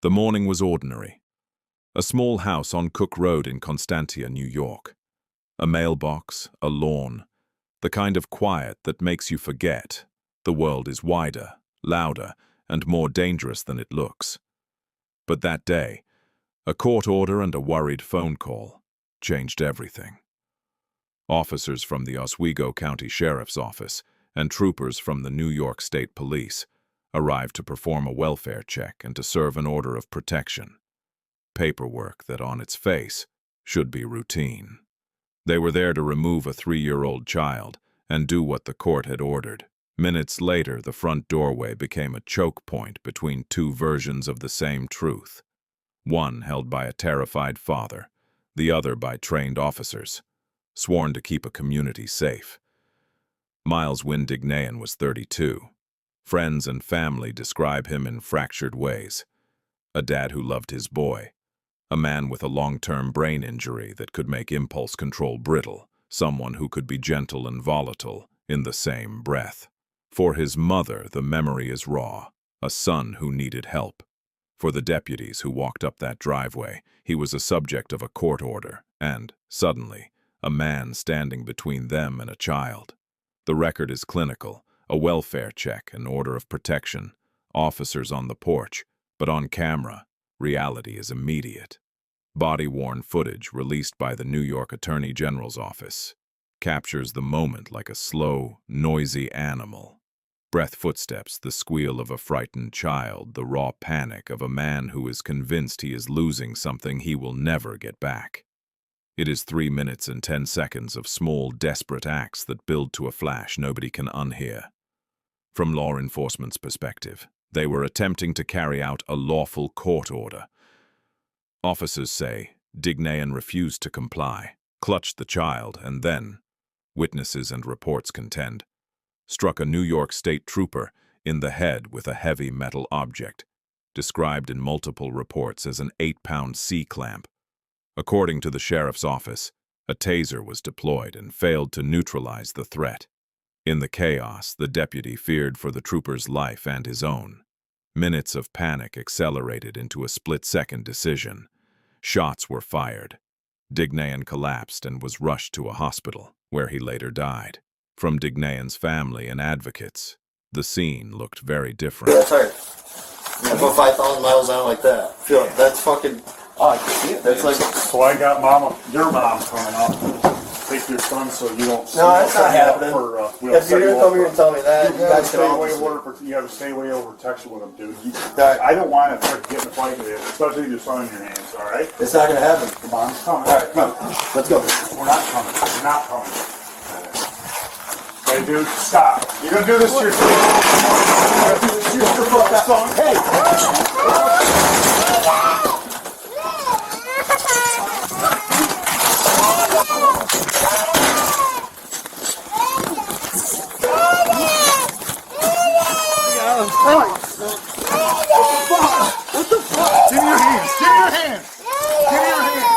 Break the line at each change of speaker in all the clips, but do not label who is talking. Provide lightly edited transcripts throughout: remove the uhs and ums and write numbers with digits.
The morning was ordinary. A small house on Cook Road in Constantia, New York. A mailbox, a lawn, the kind of quiet that makes you forget the world is wider, louder, and more dangerous than it looks. But that day, a court order and a worried phone call changed everything. Officers from the Oswego County Sheriff's Office and troopers from the New York State Police arrived to perform a welfare check and to serve an order of protection. Paperwork that on its face should be routine. They were there to remove a 3-year-old child and do what the court had ordered. Minutes later, the front doorway became a choke point between two versions of the same truth. One held by a terrified father, the other by trained officers, sworn to keep a community safe. Miles Dignean was 32. Friends and family describe him in fractured ways. A dad who loved his boy. A man with a long-term brain injury that could make impulse control brittle. Someone who could be gentle and volatile in the same breath. For his mother, the memory is raw. A son who needed help. For the deputies who walked up that driveway, he was a subject of a court order, and, suddenly, a man standing between them and a child. The record is clinical. A welfare check, an order of protection, officers on the porch, but on camera, reality is immediate. Body-worn footage released by the New York Attorney General's office captures the moment like a slow, noisy animal. Breath footsteps, the squeal of a frightened child, the raw panic of a man who is convinced he is losing something he will never get back. It is 3 minutes and 10 seconds of small, desperate acts that build to a flash nobody can unhear. From law enforcement's perspective, they were attempting to carry out a lawful court order. Officers say Dignean refused to comply, clutched the child, and then, witnesses and reports contend, struck a New York State trooper in the head with a heavy metal object, described in multiple reports as an 8-pound C-clamp. According to the sheriff's office, a taser was deployed and failed to neutralize the threat. In the chaos, the deputy feared for the trooper's life and his own. Minutes of panic accelerated into a split-second decision. Shots were fired. Dignean collapsed and was rushed to a hospital, where he later died. From Dignean's family and advocates, the scene looked very different.
That's hard. Yeah, go 5,000 miles down like that. Feel it. That's fucking... Oh, I can see it. That's like...
So I got your mom coming up. Take your son so you don't...
No, that's not happening. If you're going to come here and tell me that, you guys can all...
You have to stay away over protection with him, dude.
Right.
I don't want to start getting a fight with you, especially with your son in your hands, all right?
It's not going to happen.
Come on, it's coming.
All right, come on. Let's go.
We're not coming. We're not coming. Hey, dude, stop. You're going to do this to yourself. You're going to do this to your son. Hey!
What the fuck?
Give me your hands. Give me your hands. Give me your hands.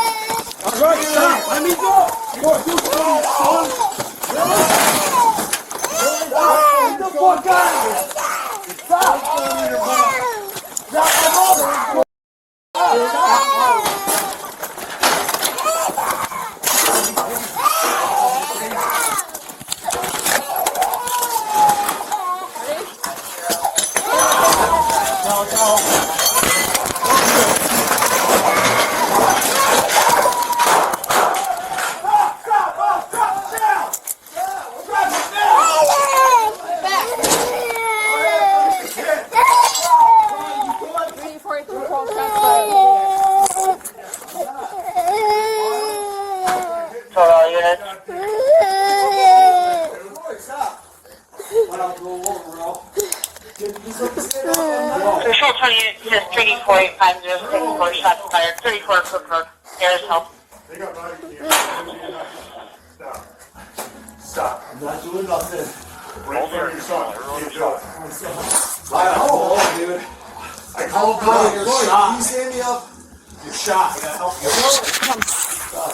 All right, stop. Let me go. You're too strong, son. Get the fuck out of here. Stop. Stop my mother.
Control 20 units says 34850 shots fired. 34 Cook Road. There's help.
They got body cam. Stop.
I'm not doing nothing.
Right there, your son. Get shot.
Oh, dude.
I called
Bro,
you're
Roy,
shot.
can you stand me up?
You're shot. I gotta help you.
Stop.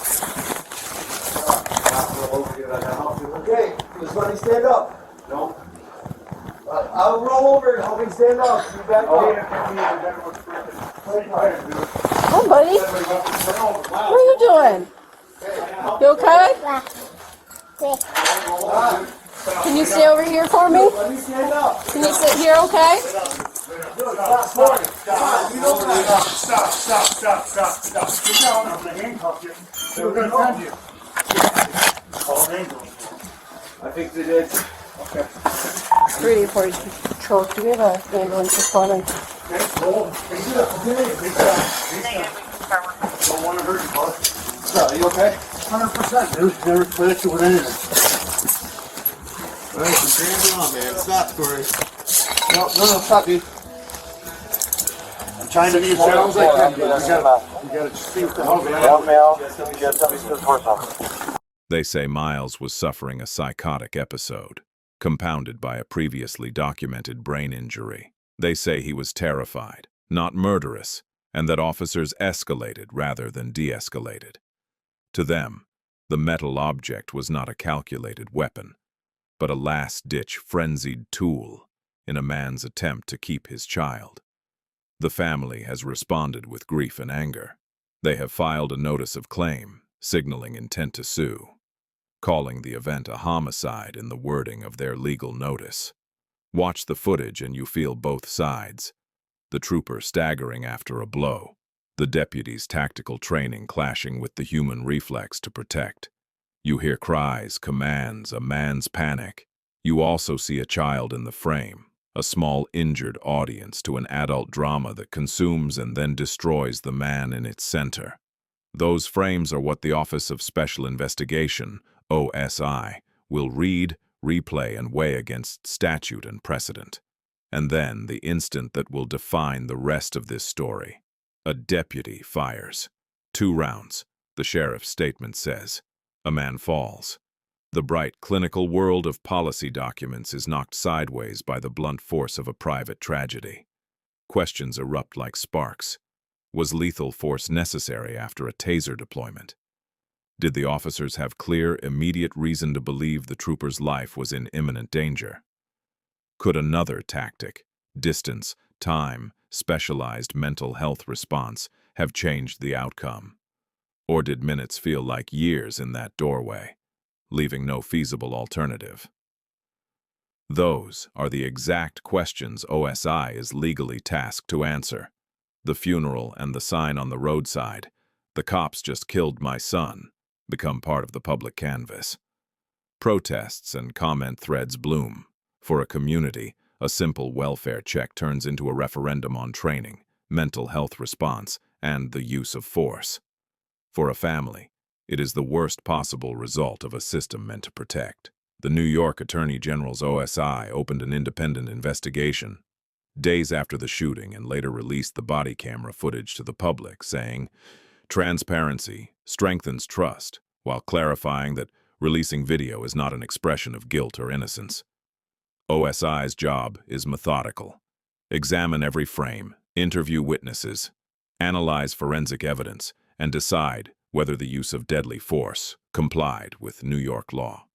I gotta help you. Okay, just let me stand up.
No.
I'll roll over and help me stand up. You back up.
Okay,
Oh, buddy. What are you doing? You okay? Can you stay over here for me?
Let me stand up.
Can you sit here, okay?
Stop. Get down. I'm going to handcuff you. They were going to send you. Call an ambulance.
I think they did. Okay.
340 patrol. Do we have an ambulance responding?
Okay, roll. Can you do that? Okay. Don't want to hurt you, bud.
Are you okay?
100%, dude. Never cleared you with anything.
Alright, just stand on, man. Stop, Corey. No, stop, dude.
I'm trying to be as gentle as I can. You gotta see what the hell's going on.
They say Miles was suffering a psychotic episode, compounded by a previously documented brain injury. They say he was terrified, not murderous, and that officers escalated rather than de-escalated. To them, the metal object was not a calculated weapon, but a last-ditch frenzied tool in a man's attempt to keep his child. The family has responded with grief and anger. They have filed a notice of claim, signaling intent to sue, calling the event a homicide in the wording of their legal notice. Watch the footage and you feel both sides. The trooper staggering after a blow, the deputy's tactical training clashing with the human reflex to protect. You hear cries, commands, a man's panic. You also see a child in the frame, a small injured audience to an adult drama that consumes and then destroys the man in its center. Those frames are what the Office of Special Investigation, OSI, will read, replay, and weigh against statute and precedent. And then the instant that will define the rest of this story. A deputy fires. 2 rounds, the sheriff's statement says. A man falls. The bright clinical world of policy documents is knocked sideways by the blunt force of a private tragedy. Questions erupt like sparks. Was lethal force necessary after a taser deployment? Did the officers have clear, immediate reason to believe the trooper's life was in imminent danger? Could another tactic, distance, time, specialized mental health response, have changed the outcome? Or did minutes feel like years in that doorway, leaving no feasible alternative? Those are the exact questions OSI is legally tasked to answer. The funeral and the sign on the roadside, "The cops just killed my son," become part of the public canvas. Protests and comment threads bloom. For a community, a simple welfare check turns into a referendum on training, mental health response, and the use of force. For a family, it is the worst possible result of a system meant to protect. The New York Attorney General's OSI opened an independent investigation days after the shooting and later released the body camera footage to the public, saying, "Transparency strengthens trust," while clarifying that releasing video is not an expression of guilt or innocence. OSI's job is methodical. Examine every frame, interview witnesses, analyze forensic evidence, and decide whether the use of deadly force complied with New York law.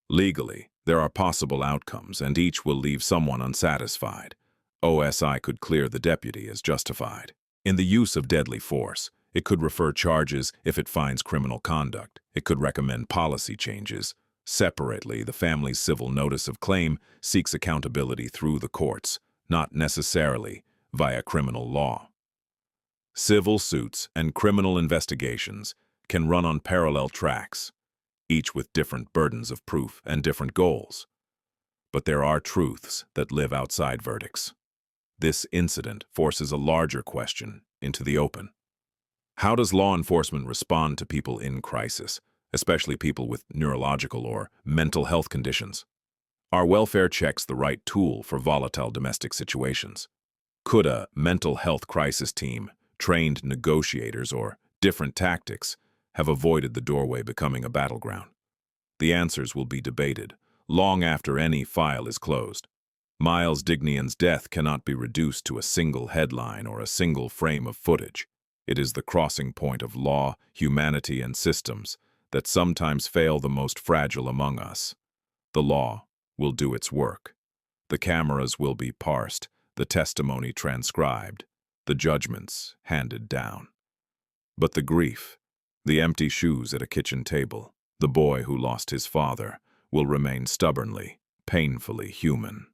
Legally, there are possible outcomes, and each will leave someone unsatisfied. OSI could clear the deputy as justified. In the use of deadly force, it could refer charges if it finds criminal conduct. It could recommend policy changes. Separately, the family's civil notice of claim seeks accountability through the courts, not necessarily via criminal law. Civil suits and criminal investigations can run on parallel tracks, each with different burdens of proof and different goals. But there are truths that live outside verdicts. This incident forces a larger question into the open. How does law enforcement respond to people in crisis, especially people with neurological or mental health conditions? Are welfare checks the right tool for volatile domestic situations? Could a mental health crisis team, trained negotiators, or different tactics have avoided the doorway becoming a battleground? The answers will be debated long after any file is closed. Miles Dignean's death cannot be reduced to a single headline or a single frame of footage. It is the crossing point of law, humanity, and systems that sometimes fail the most fragile among us. The law will do its work. The cameras will be parsed, the testimony transcribed, the the judgments handed down. But the grief, the empty shoes at a kitchen table, the boy who lost his father, will remain stubbornly, painfully human.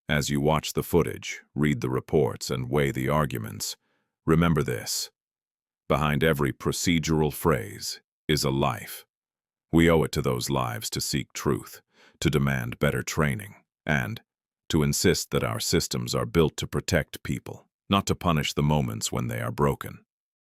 As you watch the footage, read the reports, and weigh the arguments, remember this: behind every procedural phrase is a life. We owe it to those lives to seek truth, to demand better training, and to insist that our systems are built to protect people, not to punish the moments when they are broken.